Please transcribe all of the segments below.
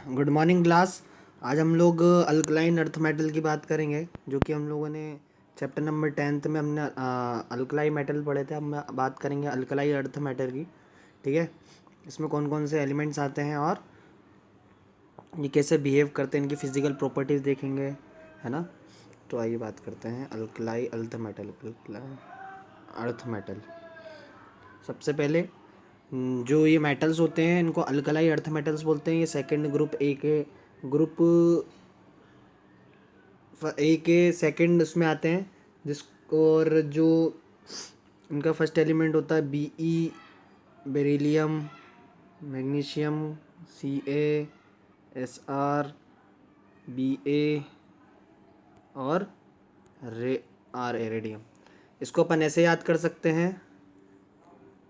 Good morning class. आज हम लोग अल्कलाइन अर्थ मेटल की बात करेंगे, जो कि हम लोगों ने चैप्टर नंबर 10th में हमने अल्कलाई मेटल पढ़े थे। हम बात करेंगे अल्कलाई अर्थ मेटल की। ठीक है, इसमें कौन कौन से एलिमेंट्स आते हैं और ये कैसे बिहेव करते हैं, इनकी फिजिकल प्रॉपर्टीज़ देखेंगे, है ना। तो आइए बात करते हैं alkali earth metal. Alkali earth metal, सबसे पहले जो ये मेटल्स होते हैं इनको अल्कलाई अर्थ मेटल्स बोलते हैं। ये सेकंड ग्रुप ए के सेकंड उसमें आते हैं। और जो इनका फर्स्ट एलिमेंट होता है Be, beryllium, magnesium, Ca, Sr, Ba और इरेडियम। इसको अपन ऐसे याद कर सकते हैं: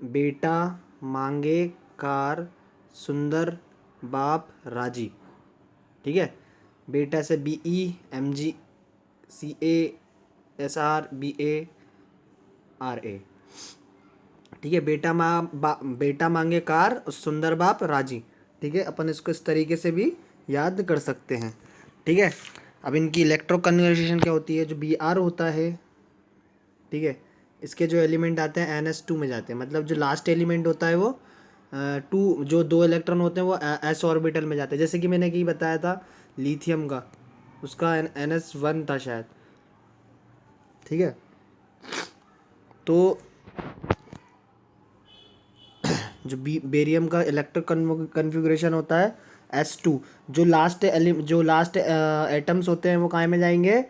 बेटा मांगे कार, सुंदर बाप राजी। ठीक है, बेटा से Be, Mg, Ca, Sr, Ba, Ra। ठीक है, बेटा मांगे कार, सुंदर बाप राजी। ठीक है, अपन इसको इस तरीके से भी याद कर सकते हैं। ठीक है, अब इनकी इलेक्ट्रो कन्वर्सेशन क्या होती है। जो Br होता है, ठीक है, इसके जो एलिमेंट आते हैं NS2 में जाते हैं। मतलब जो लास्ट एलिमेंट होता है वो जो दो इलेक्ट्रॉन होते हैं वो S ऑर्बिटल में जाते हैं। जैसे कि मैंने कि बताया था लिथियम का, उसका NS1 था शायद। ठीक है, तो जो बेरियम का इलेक्ट्रिक कन्फिग्रेशन होता है S2। जो लास्ट एटम्स होते हैं वो कहाँ में जाएंगे,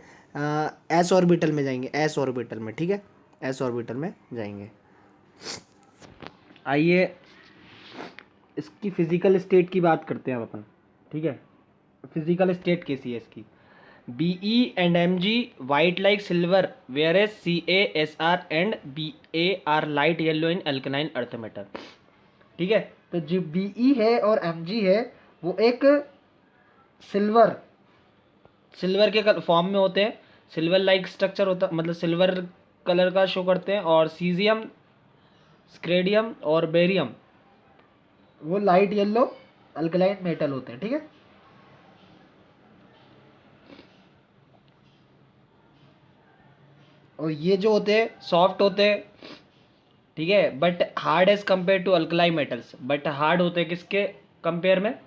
S ऑर्बिटल में जाएंगे, S ऑर्बिटल में। ठीक है, S ऑर्बिटल में जाएंगे। आइए इसकी फिजिकल स्टेट की बात करते हैं अपन। ठीक है, फिजिकल स्टेट कैसी है इसकी। Be and Mg white like silver, whereas Ca, Sr and Ba are light yellow in alkaline earth metal। ठीक है, तो जो Be है और Mg है वो एक सिल्वर के फॉर्म में होते हैं। सिल्वर लाइक स्ट्रक्चर होता, मतलब सिल्वर कलर का शो करते हैं। और सीजियम, स्क्रेडियम और बेरियम वो लाइट येलो अल्कलाइन मेटल होते हैं। ठीक है, और ये जो होते हैं सॉफ्ट होते हैं। ठीक है, but hard as compare to alkali metals. But hard होते हैं किसके कंपेयर में,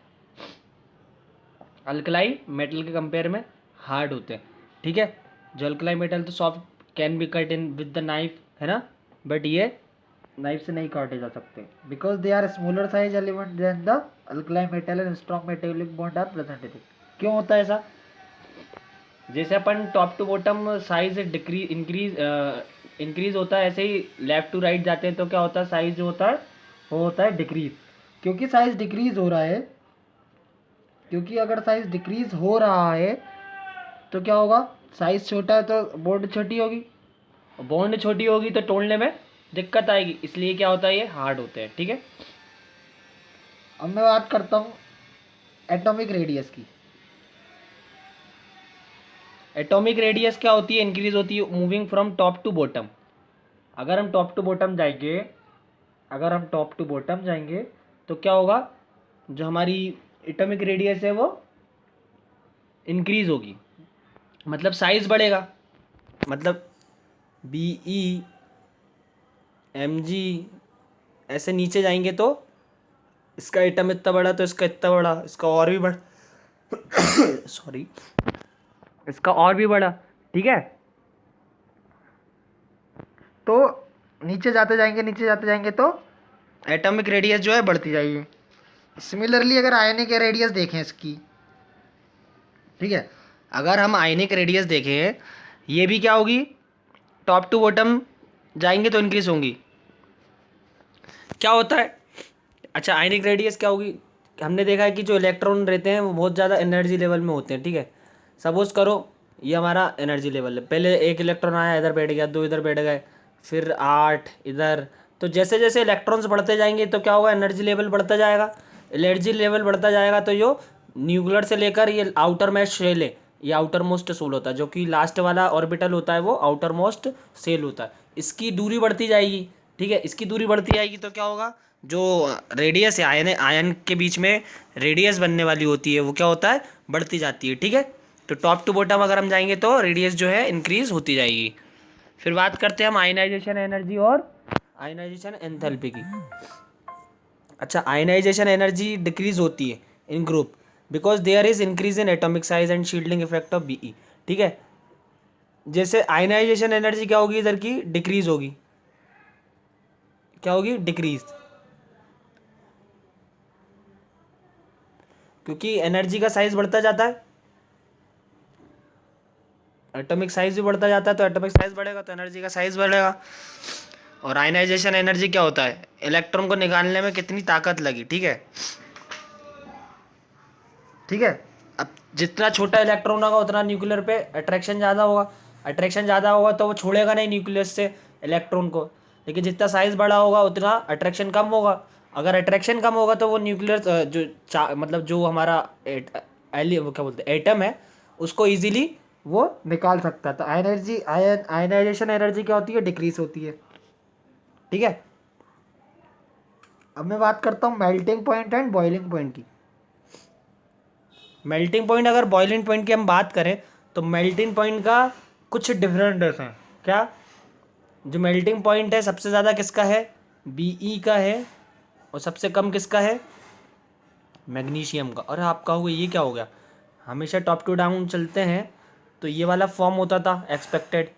अल्कलाई मेटल के कंपेयर में हार्ड होते हैं। ठीक है, जो अल्कलाई मेटल तो soft can be cut in with the knife, है ना, बट ये नाइफ से नहीं काटे जा सकते, because they are smaller size element than the alkali metal and strong metallic bond are present in it. क्यों होता है ऐसा? जैसे अपन top to bottom size increase होता है, ऐसे ही लेफ्ट टू राइट जाते हैं तो क्या होता है, साइज जो होता है वो होता है डिक्रीज। क्योंकि साइज डिक्रीज हो रहा है, क्योंकि अगर साइज डिक्रीज हो रहा है तो क्या होगा, साइज छोटा है तो बॉन्ड छोटी होगी, बॉन्ड छोटी होगी तो तोड़ने में दिक्कत आएगी, इसलिए क्या होता है, ये हार्ड होते हैं। ठीक है, अब मैं बात करता हूँ एटॉमिक रेडियस की। एटॉमिक रेडियस क्या होती है, इंक्रीज होती है moving from top to bottom. अगर हम टॉप टू बॉटम जाएंगे तो क्या होगा, जो हमारी एटॉमिक रेडियस है वो इंक्रीज होगी, मतलब साइज बढ़ेगा। मतलब Be, Mg ऐसे नीचे जाएंगे तो इसका एटम इतना बड़ा तो इसका इतना बड़ा, इसका और भी बड़ा सॉरी, इसका और भी बड़ा। ठीक है, तो नीचे जाते जाएंगे तो एटॉमिक रेडियस जो है बढ़ती जाएगी। सिमिलरली अगर आयनिक रेडियस देखें इसकी, ठीक है, अगर हम आयनिक रेडियस देखें, ये भी क्या होगी, टॉप टू बॉटम जाएंगे तो इंक्रीज होंगी। क्या होता है, अच्छा आयनिक रेडियस क्या होगी, हमने देखा है कि जो इलेक्ट्रॉन रहते हैं वो बहुत ज़्यादा एनर्जी लेवल में होते हैं। ठीक है, सपोज करो ये हमारा एनर्जी लेवल है, पहले एक इलेक्ट्रॉन आया इधर बैठ गया, दो इधर बैठ गए, फिर 8 इधर। तो जैसे जैसे इलेक्ट्रॉन्स बढ़ते जाएंगे तो क्या होगा, एनर्जी लेवल बढ़ता जाएगा। एनर्जी लेवल बढ़ता जाएगा तो जो न्यूक्लियर से लेकर ये आउटर मोस्ट शेल है, ये आउटर मोस्ट सोल होता है, जो कि लास्ट वाला ऑर्बिटल होता है वो आउटर मोस्ट सेल होता है। इसकी दूरी बढ़ती जाएगी। ठीक है, इसकी दूरी बढ़ती जाएगी तो क्या होगा, जो रेडियस है आयन आयन के बीच में रेडियस बनने वाली होती है वो क्या होता है, बढ़ती जाती है। ठीक है, तो टॉप टू बॉटम अगर हम जाएंगे तो रेडियस जो है इंक्रीज होती जाएगी। फिर बात करते हैं हम आयनाइजेशन एनर्जी और आयनाइजेशन एंथैल्पी की। अच्छा, आयनाइजेशन एनर्जी डिक्रीज होती है in group because there is increase in atomic size and shielding effect of B E. ठीक है, जैसे आयनाइजेशन एनर्जी क्या होगी, इधर की डिक्रीज होगी, क्या होगी, डिक्रीज, क्योंकि एनर्जी का साइज बढ़ता जाता है, एटॉमिक साइज भी बढ़ता जाता है, तो एटॉमिक साइज बढ़ेगा तो एनर्जी का साइज बढ़ेगा। और आयनाइजेशन एनर्जी क्या होता है, इलेक्ट्रॉन को निकालने में कितनी ताकत लगी। ठीक है, ठीक है, अब जितना छोटा इलेक्ट्रॉन होगा उतना न्यूक्लियर पे अट्रैक्शन ज़्यादा होगा, अट्रैक्शन ज़्यादा होगा तो वो छोड़ेगा नहीं न्यूक्लियस से इलेक्ट्रॉन को, लेकिन जितना साइज बड़ा होगा उतना अट्रैक्शन कम होगा। अगर अट्रैक्शन कम होगा तो वो न्यूक्लियर मतलब जो हमारा वो क्या बोलते हैं एटम है उसको इजीली वो निकाल सकता है। तो आयनाइजेशन एनर्जी क्या होती है, डिक्रीज होती है। ठीक है, अब मैं बात करता हूँ melting point and boiling point की। मेल्टिंग पॉइंट, अगर बॉइलिंग पॉइंट की हम बात करें तो मेल्टिंग पॉइंट का कुछ डिफरेंट हैं। क्या, जो मेल्टिंग पॉइंट है सबसे ज़्यादा किसका है, बीई का है, और सबसे कम किसका है, मैग्नीशियम का। और आप कहोगे ये क्या हो गया, हमेशा टॉप टू डाउन चलते हैं तो ये वाला फॉर्म होता था एक्सपेक्टेड,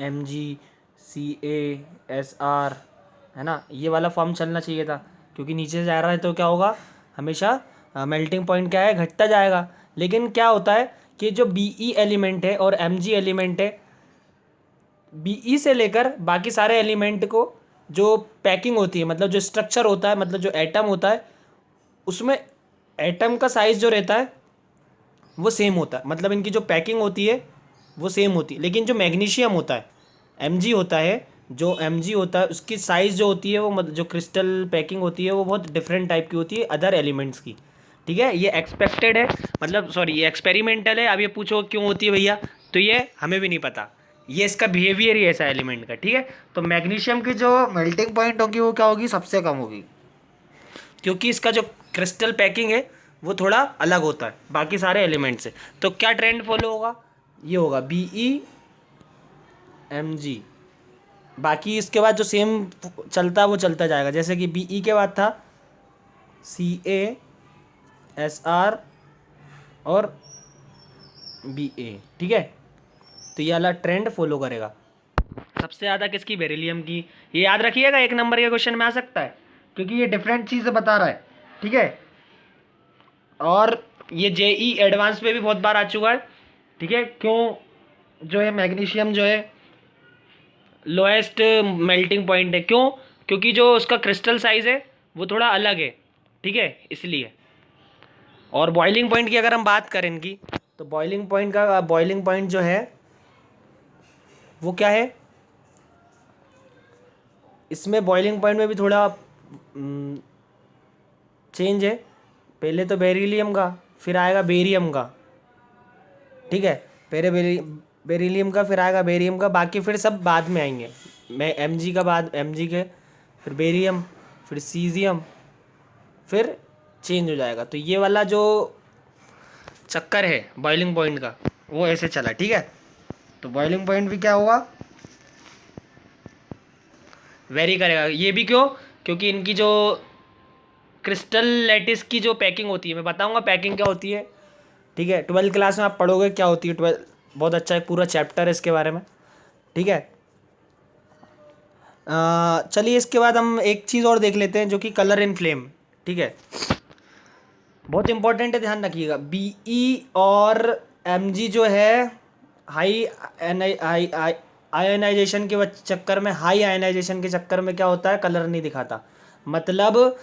MgCa SR, है ना, ये वाला फॉर्म चलना चाहिए था, क्योंकि नीचे से जा रहा है तो क्या होगा, हमेशा मेल्टिंग पॉइंट क्या है, घटता जाएगा। लेकिन क्या होता है कि जो बीई एलिमेंट है और Mg एलिमेंट है, बीई से लेकर बाकी सारे एलिमेंट को जो पैकिंग होती है, मतलब जो स्ट्रक्चर होता है, मतलब जो एटम होता है, उसमें एटम का साइज जो रहता है वो सेम होता है, मतलब इनकी जो पैकिंग होती है वो सेम होती है। लेकिन जो मैग्नीशियम होता है, Mg होता है, जो Mg होता है उसकी साइज़ जो होती है वो जो क्रिस्टल पैकिंग होती है वो बहुत डिफरेंट टाइप की होती है अदर एलिमेंट्स की। ठीक है, ये एक्सपेक्टेड है, मतलब सॉरी ये एक्सपेरिमेंटल है। अब ये पूछो क्यों होती है भैया, तो ये हमें भी नहीं पता, ये इसका बिहेवियर ही ऐसा एलिमेंट का। ठीक है, तो मैग्नीशियम की जो मेल्टिंग पॉइंट होगी वो क्या होगी, सबसे कम होगी, क्योंकि इसका जो क्रिस्टल पैकिंग है वो थोड़ा अलग होता है बाकी सारे एलिमेंट से। तो क्या ट्रेंड फॉलो होगा, ये होगा BeMg, बाकी इसके बाद जो सेम चलता है वो चलता जाएगा, जैसे कि BE के बाद था CaSR और Ba। ठीक है, तो ये वाला ट्रेंड फॉलो करेगा। सबसे ज़्यादा किसकी, बेरिलियम की। ये याद रखिएगा, 1 नंबर के क्वेश्चन में आ सकता है, क्योंकि ये डिफरेंट चीज़ें बता रहा है। ठीक है, और ये JE एडवांस में भी बहुत बार आ चुका है। ठीक है, क्यों जो है मैग्नीशियम जो है लोएस्ट मेल्टिंग पॉइंट है, क्यों, क्योंकि जो उसका क्रिस्टल साइज है वो थोड़ा अलग है। ठीक है, इसलिए। और बॉइलिंग पॉइंट की अगर हम बात करें इनकी, तो बॉइलिंग पॉइंट जो है वो क्या है, इसमें बॉइलिंग पॉइंट में भी थोड़ा चेंज है। पहले तो बेरिलियम का, फिर आएगा बेरियम का। ठीक है, पहले बेरिलियम का, फिर आएगा बेरियम का, बाकी फिर सब बाद में आएंगे। मैं Mg का बाद Mg के, फिर बेरियम, फिर सीजियम, फिर चेंज हो जाएगा। तो ये वाला जो चक्कर है बॉइलिंग पॉइंट का वो ऐसे चला। ठीक है, तो बॉइलिंग पॉइंट भी क्या होगा, वेरी करेगा। ये भी क्यों, क्योंकि इनकी जो क्रिस्टल लैटिस की जो पैकिंग होती है, मैं बताऊंगा पैकिंग क्या होती है। ठीक है, 12th क्लास में आप पढ़ोगे क्या होती है, 12 बहुत अच्छा एक पूरा चैप्टर है इसके बारे में। ठीक है, चलिए इसके बाद हम एक चीज़ और देख लेते हैं जो कि कलर इन फ्लेम। ठीक है, बहुत इंपॉर्टेंट है, ध्यान रखिएगा। बीई और Mg जो है हाई आयनाइजेशन के चक्कर में, हाई आयनाइजेशन के चक्कर में क्या होता है, कलर नहीं दिखाता। मतलब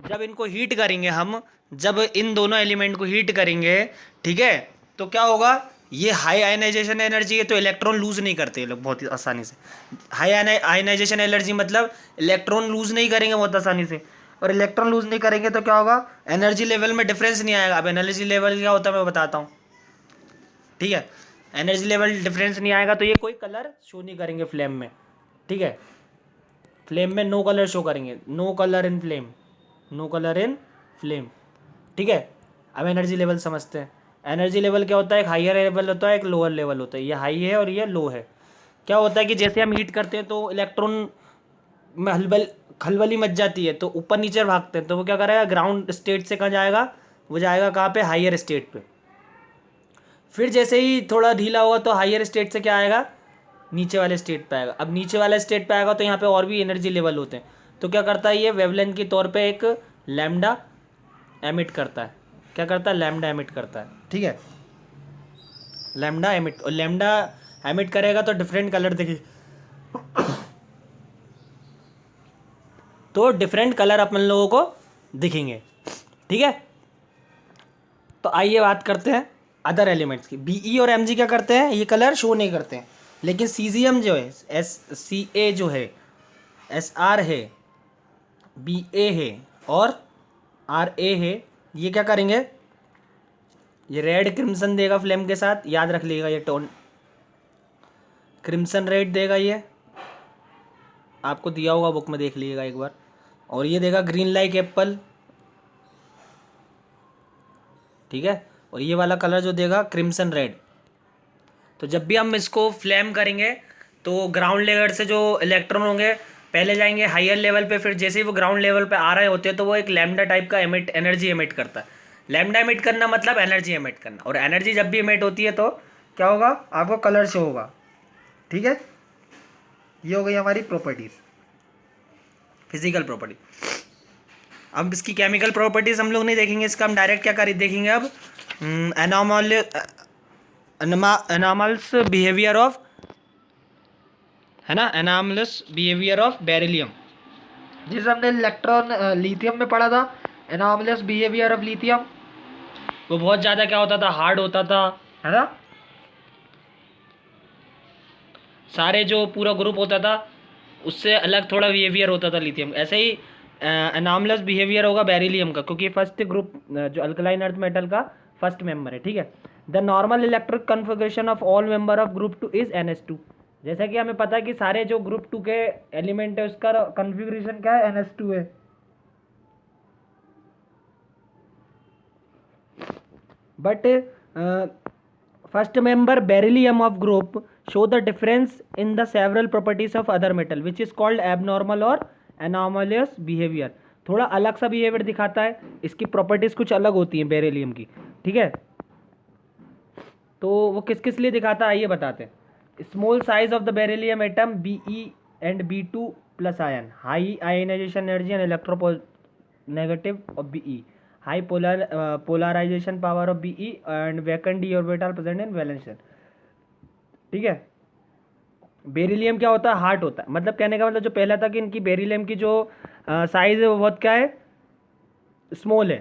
जब इनको हीट करेंगे हम, जब इन दोनों एलिमेंट को हीट करेंगे, ठीक है, तो क्या होगा, ये हाई आयनाइजेशन एनर्जी है तो इलेक्ट्रॉन लूज नहीं करते ये लोग बहुत ही आसानी से। हाई आयनाइजेशन एनर्जी मतलब इलेक्ट्रॉन लूज नहीं करेंगे बहुत आसानी से, और इलेक्ट्रॉन लूज नहीं करेंगे तो क्या होगा, एनर्जी लेवल में डिफरेंस नहीं आएगा। अब एनर्जी लेवल क्या होता है मैं बताता हूँ। ठीक है, एनर्जी लेवल डिफरेंस नहीं आएगा तो ये कोई कलर शो नहीं करेंगे फ्लेम में। ठीक है, फ्लेम में नो कलर शो करेंगे, no colour in flame, no colour in flame, ठीक है। अब एनर्जी लेवल समझते हैं। एनर्जी लेवल क्या होता है, एक हाइयर लेवल होता है, एक लोअर लेवल होता है। ये हाई है और ये लो है। क्या होता है कि जैसे हम हीट करते हैं तो इलेक्ट्रॉन में खलबली मच जाती है, तो ऊपर नीचे भागते हैं, तो वो क्या करेगा, ग्राउंड स्टेट से कहाँ जाएगा, वो जाएगा कहाँ पे, हाइयर स्टेट पे। फिर जैसे ही थोड़ा ढीला होगा तो हाइयर स्टेट से क्या आएगा, नीचे वाले स्टेट पे आएगा। अब नीचे वाले स्टेट पे आएगा तो यहाँ पे और भी एनर्जी लेवल होते हैं, तो क्या करता है ये वेवलेंथ के तौर पे एक लैम्डा एमिट करता है। क्या करता है, लैम्डा एमिट करता है, ठीक है। लैम्डा एमिट, और लैम्डा एमिट करेगा तो डिफरेंट कलर दिखे, तो डिफरेंट कलर अपन लोगों को दिखेंगे, ठीक है। तो आइए बात करते हैं अदर एलिमेंट्स की। बीई और एमजी क्या करते हैं, ये कलर शो नहीं करते हैं, लेकिन सीजियम जो है, एस सी ए जो है, एस आर है, बी ए है और आर ए है, ये क्या करेंगे, ये रेड क्रिम्सन देगा फ्लेम के साथ, याद रख लीजिएगा ये टोन, क्रिम्सन रेड देगा, ये आपको दिया होगा बुक में, देख लीजिएगा एक बार। और ये देगा ग्रीन लाइक एप्पल, ठीक है। और ये वाला कलर जो देगा क्रिम्सन रेड। तो जब भी हम इसको फ्लेम करेंगे तो ग्राउंड लेवल से जो इलेक्ट्रॉन होंगे पहले जाएंगे हायर लेवल पे, फिर जैसे ही वो ग्राउंड लेवल पे आ रहे होते हैं तो वो एक लैम्डा टाइप का एनर्जी एमिट करता है। लैम्डा एमिट करना मतलब एनर्जी एमिट करना, और एनर्जी जब भी एमिट होती है तो क्या होगा, आपको कलर शो होगा, ठीक है। ये हो गई हमारी प्रॉपर्टीज, फिजिकल प्रॉपर्टी। अब इसकी केमिकल प्रॉपर्टीज हम लोग नहीं देखेंगे, इसका हम डायरेक्ट क्या कर देखेंगे अब, एनामल्स बिहेवियर ऑफ, है ना, एनामलस बिहेवियर ऑफ बेरिलियम, जिसे हमने इलेक्ट्रॉन लिथियम में पढ़ा था। एनामलस बिहेवियर ऑफ लिथियम, वो बहुत ज़्यादा क्या होता था, हार्ड होता था, है ना। सारे जो पूरा ग्रुप होता था उससे अलग थोड़ा बिहेवियर होता था लिथियम। ऐसे ही एनामलस बिहेवियर होगा बेरिलियम का, क्योंकि फर्स्ट ग्रुप जो अल्कलाइन अर्थ मेटल का फर्स्ट मेंबर है, ठीक है। The normal electric configuration of all member of group 2 is NH2। जैसा कि हमें पता है कि सारे जो ग्रुप 2 के एलिमेंट है उसका कन्फिगरेशन क्या है, NH2 है। But first member beryllium of group show the difference in the several properties of other metal which is called abnormal और एनॉमलियस बिहेवियर। थोड़ा अलग सा बिहेवियर दिखाता है, इसकी प्रॉपर्टीज कुछ अलग होती हैं बेरिलियम की, ठीक है। तो वो किस किस लिए दिखाता है आइए बताते हैं। Small size of the beryllium atom Be and B2 plus ion, high ionisation energy and electronegative of Be, high polarisation power of Be and vacant D orbital present in valence shell, ठीक है। Beryllium क्या होता है, hard होता है, मतलब कहने का मतलब जो पहला था कि इनकी बेरिलियम की जो साइज है वो बहुत क्या है, स्मॉल है,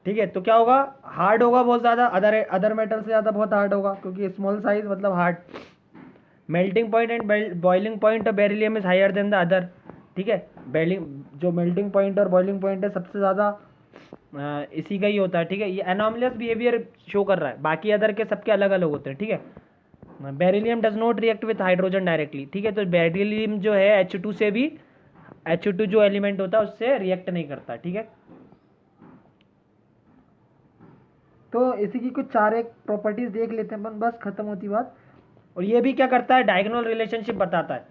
ठीक है। तो क्या होगा, हार्ड होगा बहुत ज़्यादा, अदर मेटल से ज़्यादा बहुत हार्ड होगा, क्योंकि स्मॉल साइज मतलब hard. Melting point and boiling point of beryllium is higher than the other, ठीक है। जो मेल्टिंग पॉइंट और बॉइलिंग पॉइंट है सबसे ज़्यादा इसी का ही होता है, ठीक है। ये एनॉमलियस बिहेवियर शो कर रहा है, बाकी अदर के सबके अलग अलग होते हैं, ठीक है। Beryllium does not react with hydrogen directly, ठीक है। तो बेरिलियम जो है H2 से भी, H2 जो एलिमेंट होता है उससे रिएक्ट नहीं करता, ठीक है। तो इसी की कुछ चार एक प्रॉपर्टीज देख लेते हैं अपन, बस खत्म होती बात। और ये भी क्या करता है, डायगोनल रिलेशनशिप बताता है,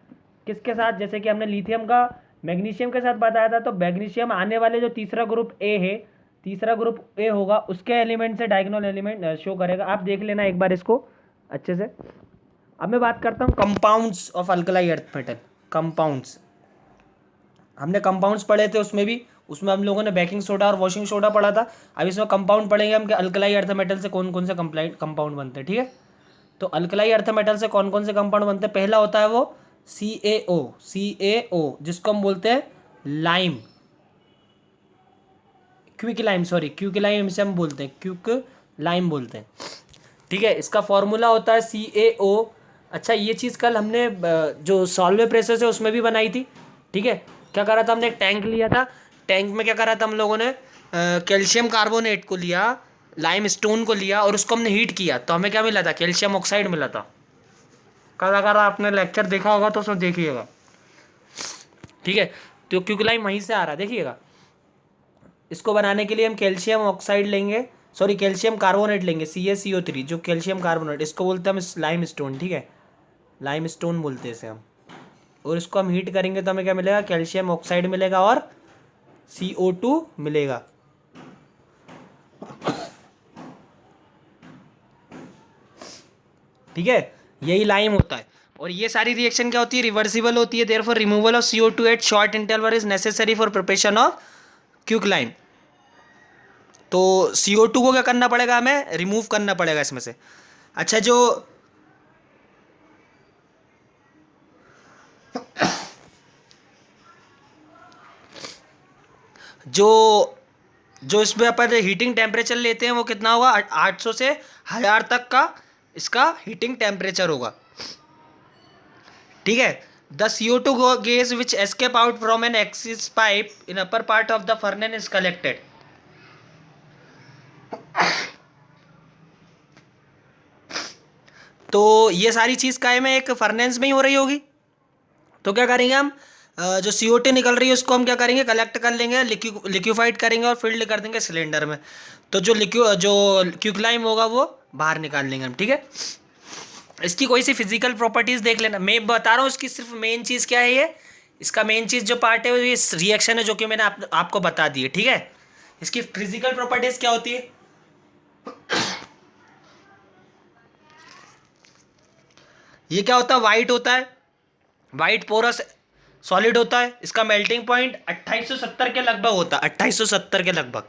किसके साथ, जैसे कि हमने लिथियम का मैग्नीशियम के साथ बताया था, तो मैग्नीशियम आने वाले जो तीसरा ग्रुप ए है, तीसरा ग्रुप ए होगा उसके एलिमेंट से डायगोनल एलिमेंट शो करेगा। आप देख लेना एक बार इसको अच्छे से। अब मैं बात करता हूँ compounds of alkali earth metal. Compounds हमने कंपाउंड्स पढ़े थे, उसमें हम लोगों ने बेकिंग सोडा और वॉशिंग सोडा पढ़ा था। अब इसमें कंपाउंड पढ़ेंगे हम कि अल्कलाई अर्थ मेटल से कौन कौन से कंपाउंड बनते हैं, ठीक है। तो अल्कलाई अर्थ मेटल से कौन कौन से कंपाउंड बनते हैं, पहला होता है वो CaO, जिसको हम बोलते हैं लाइम, क्विक लाइम से हम बोलते हैं, क्विक लाइम बोलते हैं, ठीक है। इसका फॉर्मूला होता है CaO। अच्छा, ये चीज़ कल हमने जो सॉल्वे प्रेसेस है उसमें भी बनाई थी, ठीक है। क्या करा था, हमने एक टैंक लिया था, टैंक में क्या करा था हम लोगों ने, कैल्शियम कार्बोनेट को लिया, लाइम स्टोन को लिया और उसको हमने हीट किया, तो हमें क्या मिला था, कैल्शियम ऑक्साइड मिला था। कल अगर आपने लेक्चर देखा होगा तो उसमें देखिएगा। ठीक है, तो क्विकलाइम वहीं से आ रहा है, देखिएगा। इसको बनाने के लिए हम कैल्शियम ऑक्साइड लेंगे, सॉरी कैल्शियम कार्बोनेट लेंगे, CaCO3, जो कैल्शियम कार्बोनेट, इसको बोलते हैं हम लाइम स्टोन, ठीक है, लाइम स्टोन बोलते हैं इसे हम। और इसको हम हीट करेंगे तो हमें क्या मिलेगा, कैल्शियम ऑक्साइड मिलेगा और CO2 मिलेगा। ठीक है, यही लाइम होता है। और ये सारी रिएक्शन क्या होती है, रिवर्सिबल होती है, therefore removal of CO2 at short interval is necessary for preparation of quicklime. तो CO2 को क्या करना पड़ेगा, हमें रिमूव करना पड़ेगा इसमें से। अच्छा, जो जो इसमें अपन हीटिंग टेम्परेचर लेते हैं वो कितना होगा, 800 से 1000 तक का इसका हीटिंग टेम्परेचर होगा। ठीक है, the CO2 gas which escape out from an axis pipe in upper part of the furnace is collected. तो ये सारी चीज काय में, एक फर्नेस में ही हो रही होगी। तो क्या करेंगे हम, जो CO2 निकल रही है उसको हम क्या करेंगे, कलेक्ट कर लेंगे, लिक्विफाइड करेंगे और फिल्ड कर देंगे सिलेंडर में। तो जो क्विकलाइम होगा वो बाहर निकाल लेंगे हम। ठीक है, इसकी कोई सी फिजिकल प्रॉपर्टीज देख लेना, मैं बता रहा हूँ इसकी सिर्फ मेन चीज़ क्या है, ये इसका मेन चीज़ जो पार्ट है वो ये रिएक्शन है, जो कि मैंने आपको बता दी है। ठीक है, इसकी फिजिकल प्रॉपर्टीज क्या होती है, ये क्या होता है, वाइट होता है, वाइट पोरस सॉलिड होता है। इसका मेल्टिंग पॉइंट 2870 के लगभग होता है, 2870 के लगभग।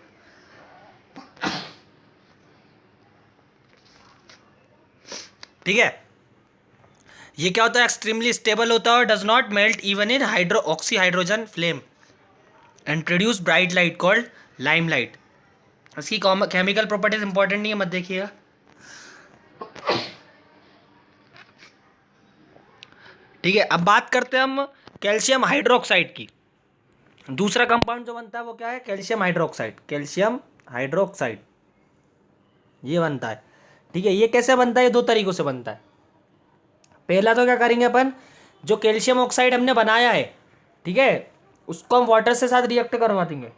ठीक है, ये क्या होता है, एक्सट्रीमली स्टेबल होता है और does not melt even in oxy hydrogen flame and produce bright light called lime light. इसकी केमिकल प्रॉपर्टीज इंपॉर्टेंट नहीं है, मत देखिएगा। ठीक है, अब बात करते हैं हम कैल्शियम हाइड्रोक्साइड की। दूसरा कंपाउंड जो बनता है वो क्या है, कैल्शियम हाइड्रोक्साइड, कैल्शियम हाइड्रोक्साइड ये बनता है। ठीक है, ये कैसे बनता है, ये दो तरीकों से बनता है। पहला तो क्या करेंगे अपन, जो कैल्शियम ऑक्साइड हमने बनाया है, ठीक है, उसको हम वाटर से साथ रिएक्ट करवा देंगे।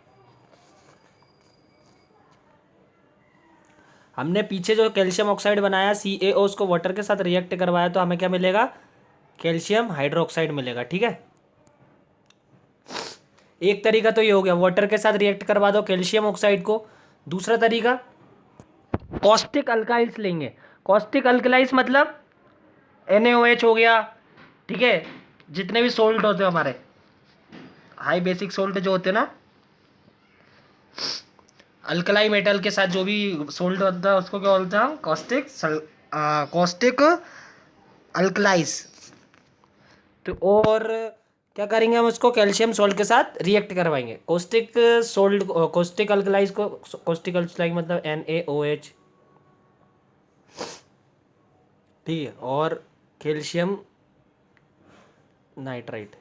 हमने पीछे जो कैल्शियम ऑक्साइड बनाया CaO, उसको वाटर के साथ रिएक्ट करवाया तो हमें क्या मिलेगा, कैल्शियम हाइड्रोक्साइड मिलेगा। ठीक है, एक तरीका तो ये हो गया, वाटर के साथ रिएक्ट करवा दो कैल्शियम ऑक्साइड को। दूसरा तरीका, कॉस्टिक अल्काइल्स लेंगे। कॉस्टिक अल्कलाइज मतलब NaOH हो गया। ठीक है, जितने भी सोल्ट होते हैं हमारे हाई बेसिक सोल्ट जो होते हैं ना, अल्कलाई मेटल के साथ जो भी सोल्ट होता है उसको क्या बोलते हैं हम, कॉस्टिक अल्कलाइज। तो और क्या करेंगे हम, उसको कैल्शियम सोल्ट के साथ रिएक्ट करवाएंगे। कॉस्टिक सोल्ट, कॉस्टिक अल्कलाइज को, कॉस्टिक अल्कलाइज मतलब NaOH। ठीक है, और कैल्शियम नाइट्राइट।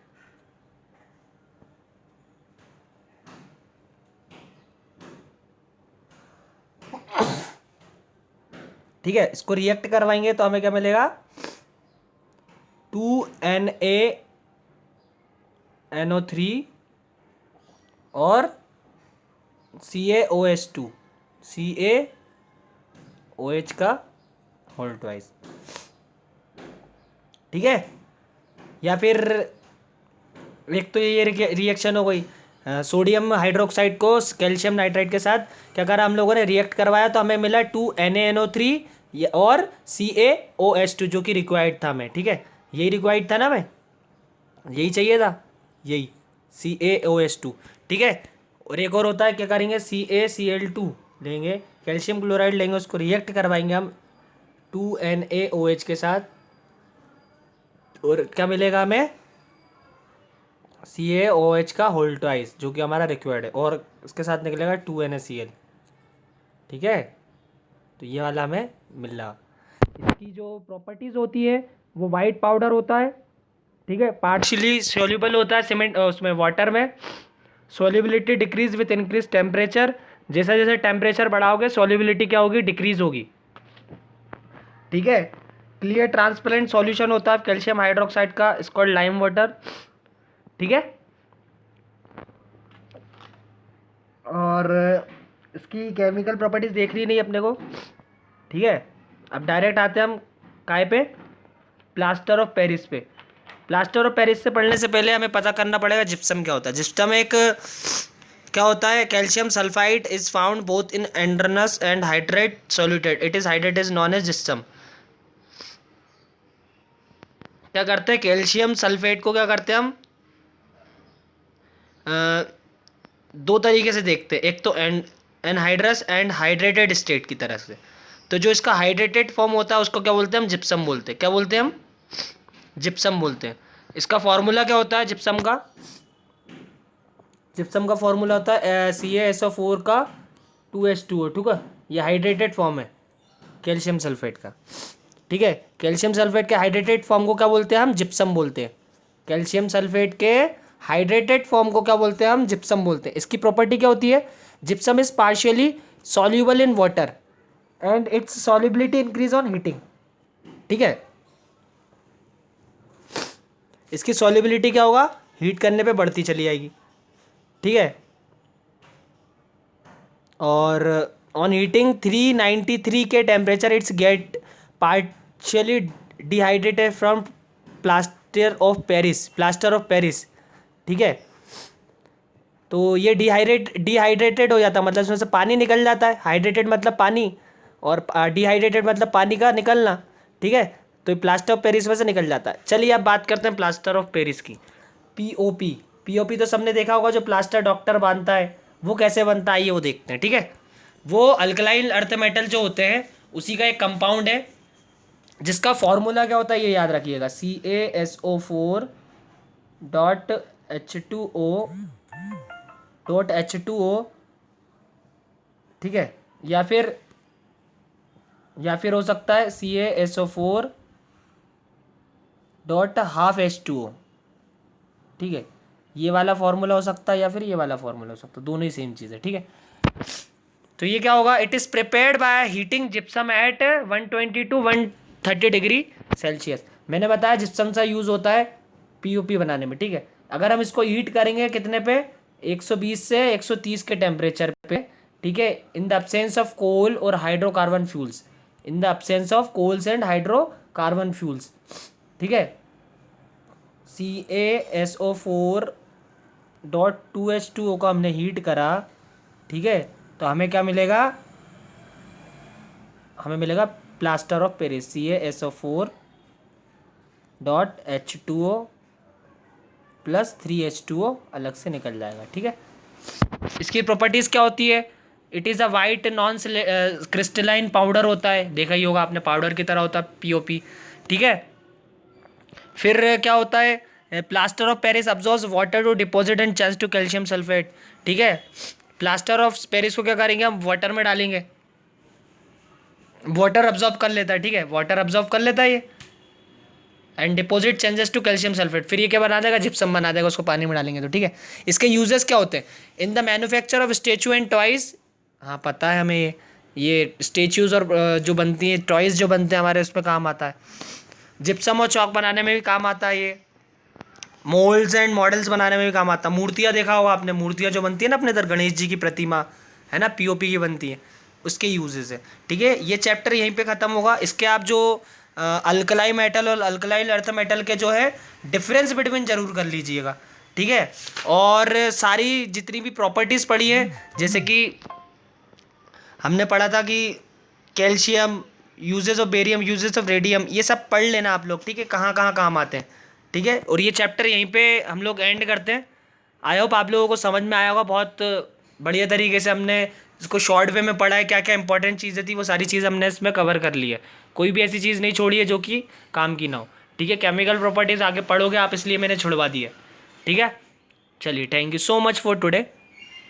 ठीक है, इसको रिएक्ट करवाएंगे तो हमें क्या मिलेगा, 2NaNO3 और CaOH2, CaOH का होल ट्वाइस। ठीक है, या फिर एक तो ये रिएक्शन हो गई, सोडियम हाइड्रोक्साइड को कैल्शियम नाइट्राइड के साथ क्या करा हम लोगों ने, रिएक्ट करवाया तो हमें मिला 2NaNO3 और CaOH2, जो कि रिक्वायर्ड था हमें। ठीक है, यही रिक्वायर्ड था ना, हमें यही चाहिए था, यही CaOH2। ठीक है, और एक और होता है, क्या करेंगे, CaCl2 लेंगे, कैल्शियम क्लोराइड लेंगे, उसको रिएक्ट करवाएंगे हम 2NaOH के साथ, और क्या मिलेगा हमें, CaOH का होल ट्वाइस, जो कि हमारा रिक्वायर्ड है, और उसके साथ निकलेगा 2NaCl। ठीक है, तो ये वाला हमें मिल रहा। इसकी जो प्रॉपर्टीज़ होती है वो वाइट पाउडर होता है। ठीक है, पार्शियली सोल्यूबल होता है सीमेंट, उसमें वाटर में। Solubility decrease with increase temperature, जैसा जैसे टेम्परेचर बढ़ाओगे सोल्यूबिलिटी क्या होगी, डिक्रीज होगी। ठीक है, क्लियर ट्रांसपेरेंट सॉल्यूशन होता है कैल्शियम हाइड्रोक्साइड का, इसको लाइम वाटर। ठीक है, और इसकी केमिकल प्रॉपर्टीज़ देख रही नहीं अपने को, ठीक है। अब डायरेक्ट आते हैं हम काय पे, प्लास्टर ऑफ पेरिस पे। प्लास्टर ऑफ पेरिस से पढ़ने से पहले हमें पता करना पड़ेगा जिप्सम क्या होता है। जिप्सम एक क्या होता है, calcium sulphide is found both in anhydrous and hydrate soluted, it is hydrate is known as gypsum. क्या करते हैं, कैल्शियम सल्फेट को क्या करते हैं हम दो तरीके से देखते हैं, एक तो एनहाइड्रस एंड हाइड्रेटेड स्टेट की तरह से। तो जो इसका हाइड्रेटेड फॉर्म होता है उसको क्या बोलते हैं हम, जिप्सम बोलते हैं। क्या बोलते हैं हम, जिप्सम बोलते हैं। इसका फॉर्मूला क्या होता है जिप्सम का, जिप्सम का फॉर्मूला होता है CaSO4 का 2H2O, ठीक है। ये हाइड्रेटेड फॉर्म है कैल्शियम सल्फेट का, ठीक है। कैल्शियम सल्फेट के हाइड्रेटेड फॉर्म को क्या बोलते हैं हम, जिप्सम बोलते हैं। कैल्शियम सल्फेट के हाइड्रेटेड फॉर्म को क्या बोलते हैं हम, जिप्सम बोलते हैं। इसकी प्रॉपर्टी क्या होती है, gypsum is partially soluble in water and it's solubility increase on heating, ठीक है। इसकी सॉल्युबिलिटी क्या होगा, हीट करने पे बढ़ती चली जाएगी, ठीक है। और ऑन हीटिंग 393 के temperature it's get partially dehydrated from plaster of Paris, ठीक है। तो ये डिहाइड्रेटेड हो जाता है, मतलब उसमें से पानी निकल जाता है। हाइड्रेटेड मतलब पानी और डिहाइड्रेटेड मतलब पानी का निकलना, ठीक है। तो ये प्लास्टर ऑफ पेरिस में से निकल जाता है। चलिए अब बात करते हैं प्लास्टर ऑफ पेरिस की। पीओपी तो सबने देखा होगा, जो प्लास्टर डॉक्टर बांधता है, वो कैसे बनता है ये वो देखते हैं, ठीक है। वो अल्कलाइन अर्थ मेटल जो होते हैं उसी का एक कंपाउंड है, जिसका फॉर्मूला क्या होता है ये याद रखिएगा, CaSO4 डॉट H2O, ठीक है। या फिर हो सकता है CaSO4 डॉट हाफ H2O, ठीक है। ये वाला फॉर्मूला हो सकता है या फिर ये वाला फॉर्मूला हो सकता है, दोनों ही सेम चीज़ है, ठीक है। तो ये क्या होगा, it is prepared by heating gypsum at 120 to 130 degree Celsius. मैंने बताया जिप्सम का यूज़ होता है पीओपी बनाने में, ठीक है। अगर हम इसको हीट करेंगे कितने पे, 120 से 130 के टेम्परेचर पे, ठीक है। In the absence of coal और hydrocarbon fuels, in the absence of coals and hydrocarbon fuels, ठीक है। CaSO4 डॉट 2H2O को हमने हीट करा, ठीक है। तो हमें क्या मिलेगा, हमें मिलेगा plaster of Paris, CaSO4 dot H2O plus 3H2O अलग से निकल जाएगा, ठीक है। इसकी प्रॉपर्टीज़ क्या होती है, it is a white non crystalline powder होता है, देखा ही होगा आपने, पाउडर की तरह होता है पीओपी, ठीक है। फिर क्या होता है, plaster of Paris absorbs water to deposit and change to calcium sulphate, ठीक है। प्लास्टर ऑफ पेरिस को क्या करेंगे हम, वाटर में डालेंगे, वाटर अब्जॉर्ब कर लेता है, ठीक है। वाटर अब्जॉर्ब कर लेता है ये and deposit changes to calcium sulphate, फिर ये क्या बना देगा, जिप्सम बना देगा, उसको पानी में डालेंगे तो, ठीक है। इसके यूजेस क्या होते हैं, in the manufacture of statue and toys, हाँ पता है हमें, ये स्टेचूज और जो बनती हैं टॉयज जो बनते हैं हमारे, उसमें काम आता है। जिप्सम और चौक बनाने में भी काम आता है ये। मोल्ड्स एंड मॉडल्स बनाने में भी काम आता है। मूर्तियाँ देखा होगा आपने, मूर्तियाँ जो बनती है ना अपने इधर, गणेश जी की प्रतिमा है ना, पीओपी की बनती है, उसके यूजेस है, ठीक है। ये चैप्टर यहीं पे ख़त्म होगा। इसके आप जो अल्कलाई मेटल और अल्कलाइल अर्थ मेटल के जो है डिफरेंस बिटवीन ज़रूर कर लीजिएगा, ठीक है। और सारी जितनी भी प्रॉपर्टीज़ पढ़ी है, जैसे कि हमने पढ़ा था कि calcium, uses of barium, uses of radium, ये सब पढ़ लेना आप लोग, ठीक है, कहाँ कहाँ काम आते हैं, ठीक है। और ये चैप्टर यहीं पे हम लोग एंड करते हैं। आई होप आप लोगों को समझ में आया होगा, बहुत बढ़िया तरीके से हमने इसको शॉर्ट वे में पढ़ा है, क्या क्या इंपॉर्टेंट चीज़ें थी वो सारी चीज़ हमने इसमें कवर कर ली है। कोई भी ऐसी चीज़ नहीं छोड़ी है जो कि काम की ना हो, ठीक है। केमिकल प्रॉपर्टीज़ आगे पढ़ोगे आप, इसलिए मैंने छुड़वा दी है, ठीक है। चलिए, thank you so much for today.